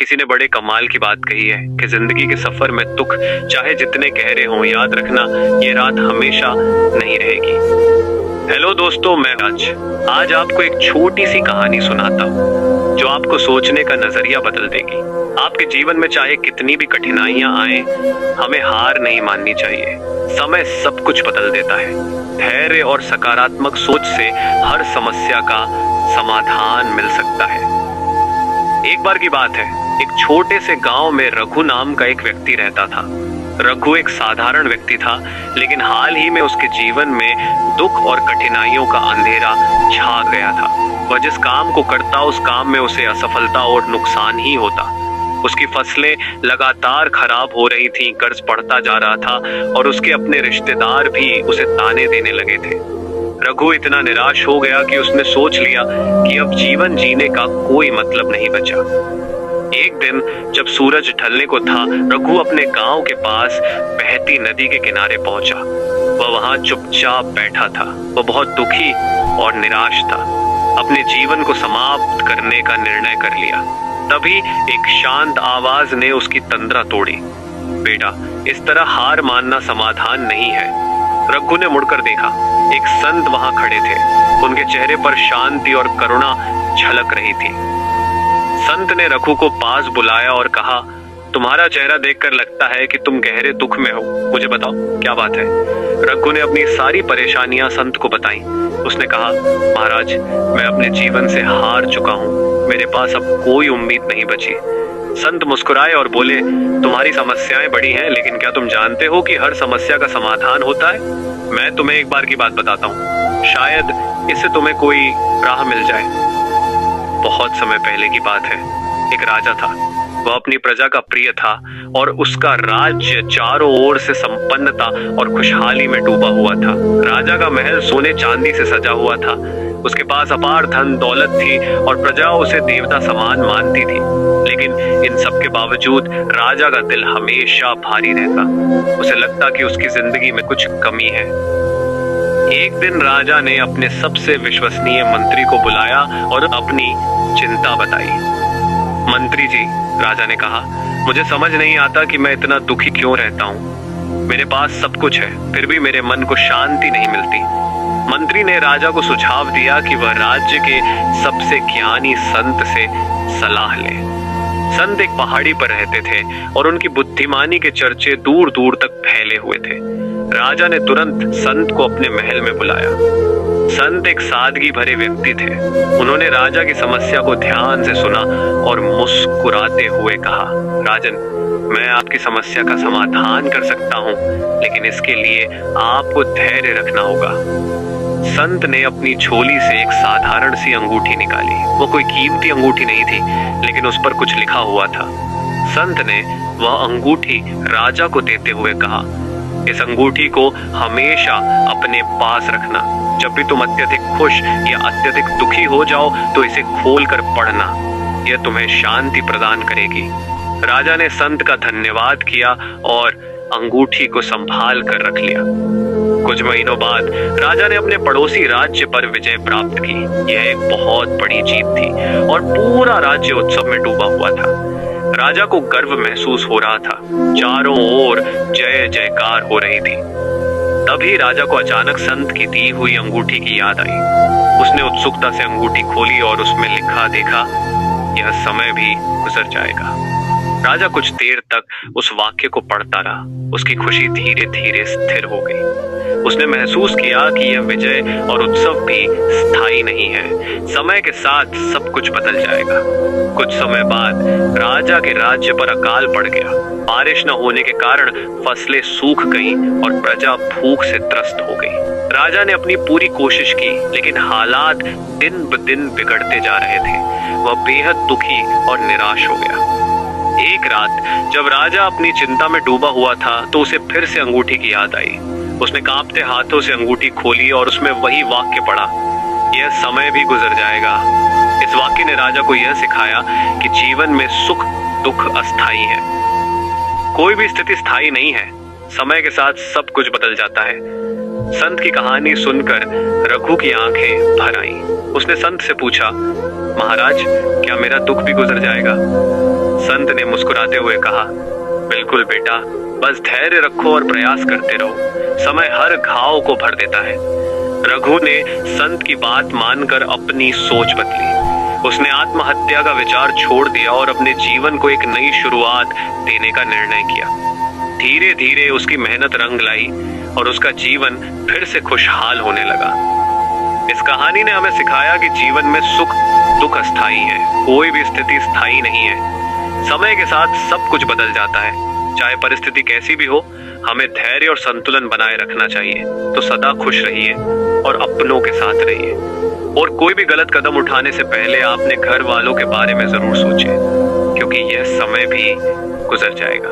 किसी ने बड़े कमाल की बात कही है कि जिंदगी के सफर में दुख चाहे जितने गहरे हों, याद रखना ये रात हमेशा नहीं रहेगी। हेलो दोस्तों, मैं आज आपको एक छोटी सी कहानी सुनाता हूँ जो आपको सोचने का नजरिया बदल देगी। आपके जीवन में चाहे कितनी भी कठिनाइयां आए, हमें हार नहीं माननी चाहिए। समय सब कुछ बदल देता है। धैर्य और सकारात्मक सोच से हर समस्या का समाधान मिल सकता है। एक बार की बात है, एक छोटे से गांव में रघु नाम का एक व्यक्ति रहता था। रघु एक साधारण व्यक्ति था, लेकिन हाल ही में उसके जीवन में दुख और कठिनाइयों का अंधेरा छा गया था। वह जिस काम को करता, उस काम में उसे असफलता और नुकसान ही होता। उसकी फसलें लगातार खराब हो रही थीं, कर्ज बढ़ता जा रहा था और उसके अपने रिश्तेदार भी उसे ताने देने लगे थे। रघु इतना निराश हो गया कि उसने सोच लिया कि अब जीवन जीने का कोई मतलब नहीं बचा। एक दिन जब सूरज ढलने को था, रघु अपने गांव के पास बहती नदी के किनारे पहुंचा। वह वहां चुपचाप बैठा था। वह बहुत दुखी और निराश था। अपने जीवन को समाप्त करने का निर्णय कर लिया। तभी एक शांत आवाज ने उसकी तंद्रा तोड़ी। बेटा, इस तरह हार मानना समाधान नहीं है। रघु ने मुड़कर देखा। एक संत वहां खड़े थे। उनके चेहरे पर शांति और करुणा झलक रही थी। संत ने रघु को पास बुलाया और कहा, तुम्हारा चेहरा देखकर लगता है कि तुम गहरे दुख में हो। मुझे बताओ, क्या बात है? रघु ने अपनी सारी परेशानियां संत को बताई। उसने कहा, महाराज, मैं अपने जीवन से हार चुका हूँ। मेरे पास अब कोई उम्मीद नहीं बची। संत मुस्कुराए और बोले, तुम्हारी समस्याएं बड़ी हैं, लेकिन क्या तुम जानते हो कि हर समस्या का समाधान होता है? मैं तुम्हें एक बार की बात बताता हूँ, शायद इससे तुम्हें कोई राह मिल जाए। बहुत समय पहले की बात है। एक राजा था। वह अपनी प्रजा का प्रिय था और उसका राज्य चारों ओर से संपन्नता और खुशहाली में डूबा हुआ था। राजा का महल सोने चांदी से सजा हुआ था। उसके पास अपार धन दौलत थी और प्रजा उसे देवता समान मानती थी। लेकिन इन सब के बावजूद राजा का दिल हमेशा भारी रहता। उसे लगता कि उसकी जिंदगी में कुछ कमी है। एक दिन राजा ने अपने सबसे विश्वसनीय मंत्री को बुलाया और अपनी चिंता बताई। मंत्री जी, राजा ने कहा, मुझे समझ नहीं आता कि मैं इतना दुखी क्यों रहता हूँ। मेरे पास सब कुछ है, फिर भी मेरे मन को शांति नहीं मिलती। मंत्री ने राजा को सुझाव दिया कि वह राज्य के सबसे ज्ञानी संत से सलाह ले। संत एक पहाड़ी पर रहते थे और उनकी बुद्धिमानी के चर्चे दूर दूर तक फैले हुए थे। राजा ने तुरंत संत को अपने महल में बुलाया। संत एक सादगी भरे व्यक्ति थे। उन्होंने राजा की समस्या को ध्यान से सुना और मुस्कुराते हुए कहा, राजन, मैं आपकी समस्या का समाधान कर सकता हूँ, लेकिन इसके लिए आपको धैर्य रखना होगा। संत ने अपनी झोली से एक साधारण सी अंगूठी निकाली। वो कोई कीमती अंगूठी नहीं थी, लेकिन उस पर कुछ लिखा हुआ था। संत ने वह अंगूठी राजा को देते हुए कहा, इस अंगूठी को हमेशा अपने पास रखना। जब भी तुम अत्यधिक खुश या अत्यधिक दुखी हो जाओ तो इसे खोल कर पढ़ना। यह तुम्हें शांति प्रदान करेगी। राजा ने संत का धन्यवाद किया और अंगूठी को संभाल कर रख लिया। कुछ महीनों बाद राजा ने अपने पड़ोसी राज्य पर विजय प्राप्त की। यह एक बहुत बड़ी जीत थी और पूरा राज्य उत्सव में डूबा हुआ था। राजा को गर्व महसूस हो रहा था। चारों ओर जय जयकार हो रही थी। तभी राजा को अचानक संत की दी हुई अंगूठी की याद आई। उसने उत्सुकता से अंगूठी खोली और उसमें लिखा देखा, यह समय भी गुजर जाएगा। राजा कुछ देर तक उस वाक्य को पढ़ता रहा। उसकी खुशी धीरे धीरे स्थिर हो गई। उसने महसूस किया कि यह विजय और उत्सव भी स्थायी नहीं है। समय के साथ सब कुछ बदल जाएगा। कुछ समय बाद राजा के राज्य पर अकाल पड़ गया। बारिश न होने के कारण फसलें सूख गईं और प्रजा भूख से त्रस्त हो गई। राजा ने अपनी पूरी कोशिश की, लेकिन हालात दिन ब दिन बिगड़ते जा रहे थे। वह बेहद दुखी और निराश हो गया। एक रात जब राजा अपनी चिंता में डूबा हुआ था, तो उसे फिर से अंगूठी की याद आई। उसने कांपते हाथों से अंगूठी खोली और उसमें वही वाक्य पढ़ा, यह समय भी गुजर जाएगा। इस वाक्य ने राजा को यह सिखाया कि जीवन में सुख दुख अस्थायी है। कोई भी स्थिति स्थायी नहीं है। समय के साथ सब कुछ बदल जाता है। संत की कहानी सुनकर रघु की आंखें भर आईं। उसने संत से पूछा, महाराज क्या मेरा दुख भी गुजर जाएगा? संत ने मुस्कुराते हुए कहा, बिल्कुल बेटा, बस धैर्य रखो और प्रयास करते रहो, समय हर घाव को भर देता है। रघु ने संत की बात मानकर अपनी सोच बदली। उसने आत्महत्या का विचार छोड़ दिया और अपने जीवन को एक नई शुरुआत देने का निर्णय किया। धीरे धीरे उसकी मेहनत रंग लाई और उसका जीवन फिर से खुशहाल होने लगा। इस कहानी ने हमें सिखाया कि जीवन में सुख दुख अस्थायी है, कोई भी स्थिति स्थायी नहीं है। समय के साथ सब कुछ बदल जाता है। चाहे परिस्थिति कैसी भी हो, हमें धैर्य और संतुलन बनाए रखना चाहिए। तो सदा खुश रहिए और अपनों के साथ रहिए। और कोई भी गलत कदम उठाने से पहले अपने घर वालों के बारे में जरूर सोचें, क्योंकि यह समय भी गुजर जाएगा।